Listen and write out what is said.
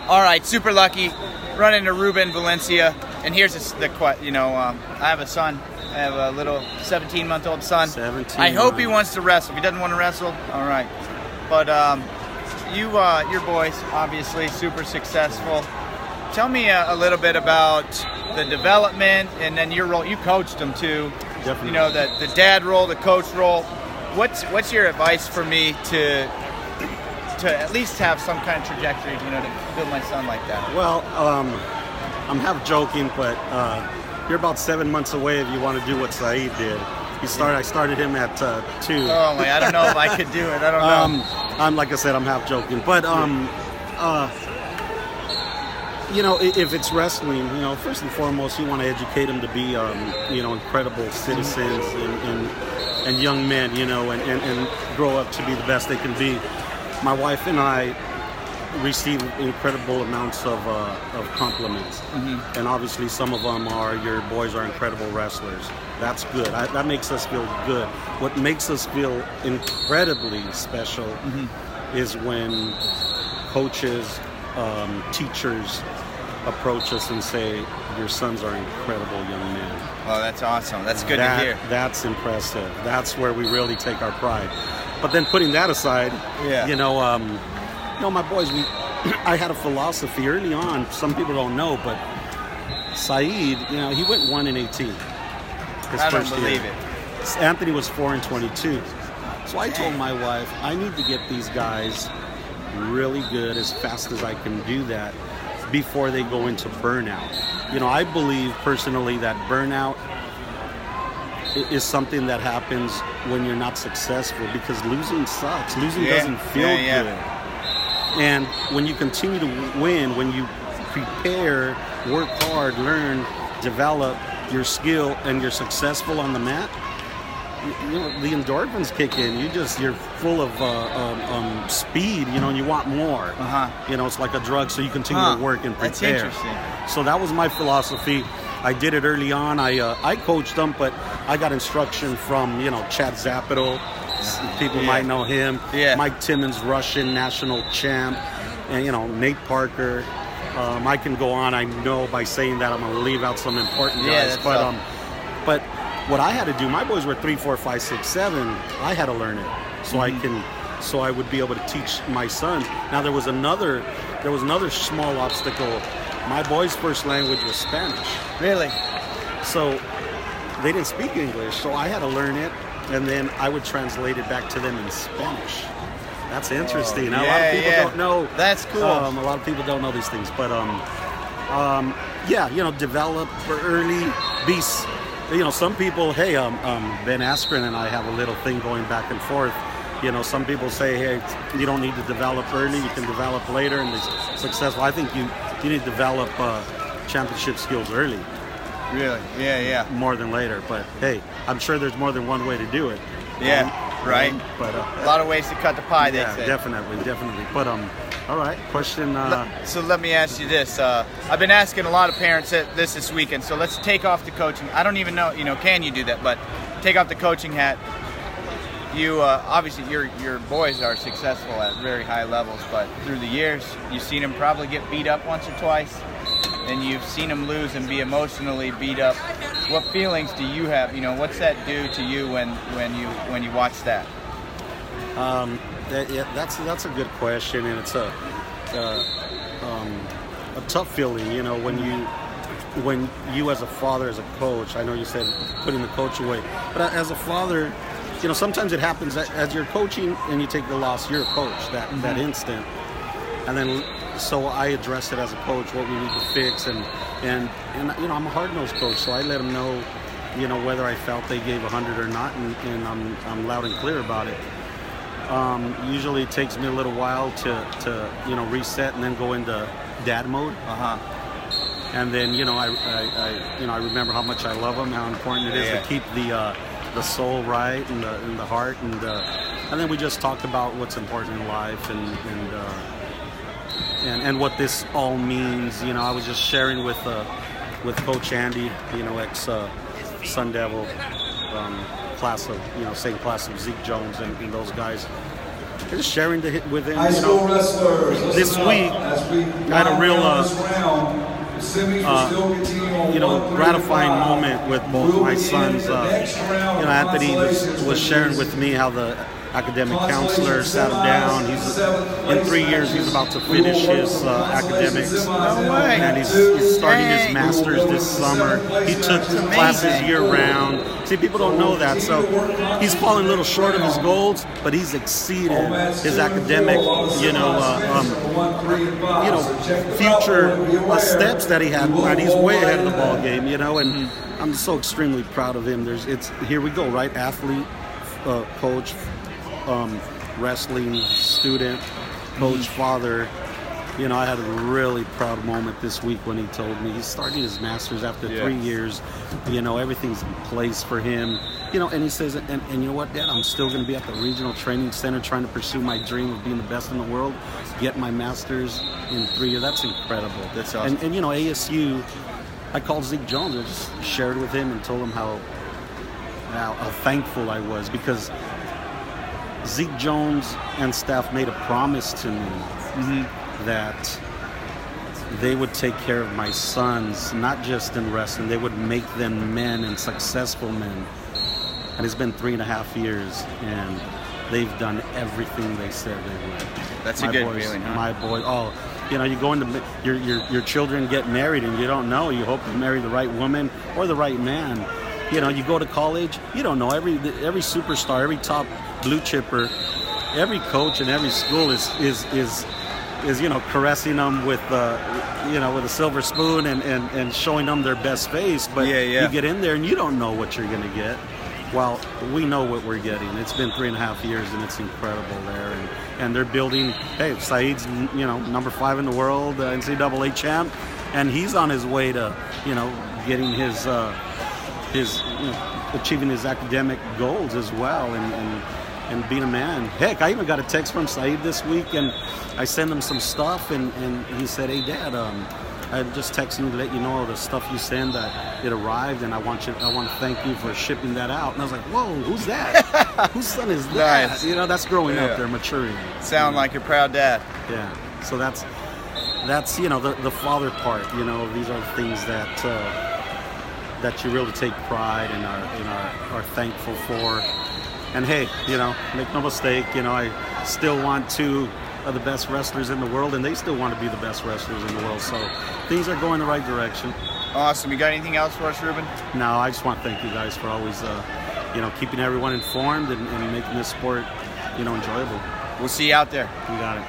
All right, super lucky. Run into Ruben Valencia, and here's I have a son. I have a little 17-month-old son. 17. I hope he wants to wrestle. If he doesn't want to wrestle, all right. But your boys, obviously, super successful. Tell me a little bit about the development, and then your role. You coached them too. Definitely. You know, the dad role, the coach role. What's your advice for me to at least have some kind of trajectory, to build my son like that? Well, I'm half joking, but you're about 7 months away if you want to do what Saeed did. I started him at 2. Oh my! I don't know if I could do it. I don't know. I'm like I said, I'm half joking, but if it's wrestling, first and foremost, you want to educate them to be, incredible citizens and young men, and grow up to be the best they can be. My wife and I receive incredible amounts of compliments, and obviously some of them are, your boys are incredible wrestlers. That's good. That makes us feel good. What makes us feel incredibly special is when coaches, teachers approach us and say, your sons are incredible young men. Oh, that's awesome. That's good to hear. That's impressive. That's where we really take our pride. But then putting that aside, my boys, I had a philosophy early on. Some people don't know, but Saeed, he went 1-18. I don't believe it. Anthony was 4-22. So I told my wife, I need to get these guys really good as fast as I can do that before they go into burnout. I believe personally that burnout is something that happens when you're not successful, because losing sucks. Losing doesn't feel good. And when you continue to win, when you prepare, work hard, learn, develop your skill, and you're successful on the mat, the endorphins kick in. You're full of speed, and you want more. It's like a drug, so you continue to work and prepare. That's interesting. So that was my philosophy. I did it early on. I coached them, but I got instruction from, Chad Zapito. People might know him. Yeah. Mike Timmons, Russian national champ. And, Nate Parker. I can go on. I know by saying that I'm going to leave out some important guys. But what I had to do, my boys were 3, 4, 5, 6, 7. I had to learn it so I would be able to teach my sons. Now there was another small obstacle. My boys' first language was Spanish. Really? So they didn't speak English, so I had to learn it, and then I would translate it back to them in Spanish. That's interesting. Now, a lot of people don't know. That's cool. A lot of people don't know these things, but develop early. Some people, Ben Askren and I have a little thing going back and forth. Some people say, hey, you don't need to develop early, you can develop later and be successful. I think you need to develop championship skills early. Really? Yeah. More than later, but hey, I'm sure there's more than one way to do it. Yeah, right. But a lot of ways to cut the pie, they say. Definitely. But all right, question. So let me ask you this. I've been asking a lot of parents this weekend, so let's take off the coaching. I don't even know, can you do that? But take off the coaching hat. You obviously your boys are successful at very high levels, but through the years you've seen them probably get beat up once or twice, and you've seen them lose and be emotionally beat up. What feelings do you have? What's that do to you when you watch that? That's a good question, and it's a tough feeling. When you as a father, as a coach, I know you said putting the coach away, but as a father, sometimes it happens as you're coaching and you take the loss, you're a coach that instant. And then, so I address it as a coach, what we need to fix. And I'm a hard-nosed coach, so I let them know, whether I felt they gave 100 or not, and I'm loud and clear about it. Usually it takes me a little while to reset and then go into dad mode. And then, I remember how much I love them, how important it is to keep the soul right and the heart, and then we just talked about what's important in life and what this all means. I was just sharing with Coach Andy, ex Sun Devil, class of same class of Zeke Jones and those guys. just sharing with him. High school wrestlers. This week I had a real gratifying moment with both my sons. Anthony was sharing with me how the academic counselor sat him down. He's in 3 years he's about to finish his academics, and he's starting his master's this summer. He took classes year round. See, people don't know that, so he's falling a little short of his goals, but he's exceeded his academic, future steps that he had. And he's way ahead of the ball game, and I'm so extremely proud of him. Here we go, right? Athlete, coach, wrestling student, coach, father. I had a really proud moment this week when he told me he's starting his master's after 3 years. Everything's in place for him. And he says, and you know what, Dad, I'm still going to be at the regional training center trying to pursue my dream of being the best in the world, get my master's in 3 years. That's incredible. That's awesome. And ASU, I called Zeke Jones. I just shared with him and told him how thankful I was, because Zeke Jones and staff made a promise to me that they would take care of my sons, not just in wrestling. They would make them men and successful men. And it's been 3.5 years, and they've done everything they said they would. That's a good feeling, huh? My boy, you go into your children get married, and you don't know. You hope to marry the right woman or the right man. You go to college, you don't know. Every superstar, every top blue chipper, every coach in every school is caressing them with with a silver spoon and showing them their best face. But you get in there and you don't know what you're going to get. Well, we know what we're getting. It's been 3.5 years, and it's incredible there. And they're building. Hey, Saeed's number 5 in the world, NCAA champ, and he's on his way to getting his achieving his academic goals as well, and being a man. Heck, I even got a text from Saeed this week, and I sent him some stuff, and he said, "Hey, Dad, I'm just texting you to let you know the stuff you send that it arrived, and I want to thank you for shipping that out." And I was like, "Whoa, who's that? Whose son is that?" Nice. That's growing up. They're maturing. Sound like a proud dad. Yeah. So that's the father part. These are things that you really take pride and are thankful for. And hey, make no mistake, I still want two of the best wrestlers in the world, and they still want to be the best wrestlers in the world. So things are going the right direction. Awesome. You got anything else for us, Ruben? No, I just want to thank you guys for always, keeping everyone informed and making this sport, enjoyable. We'll see you out there. You got it.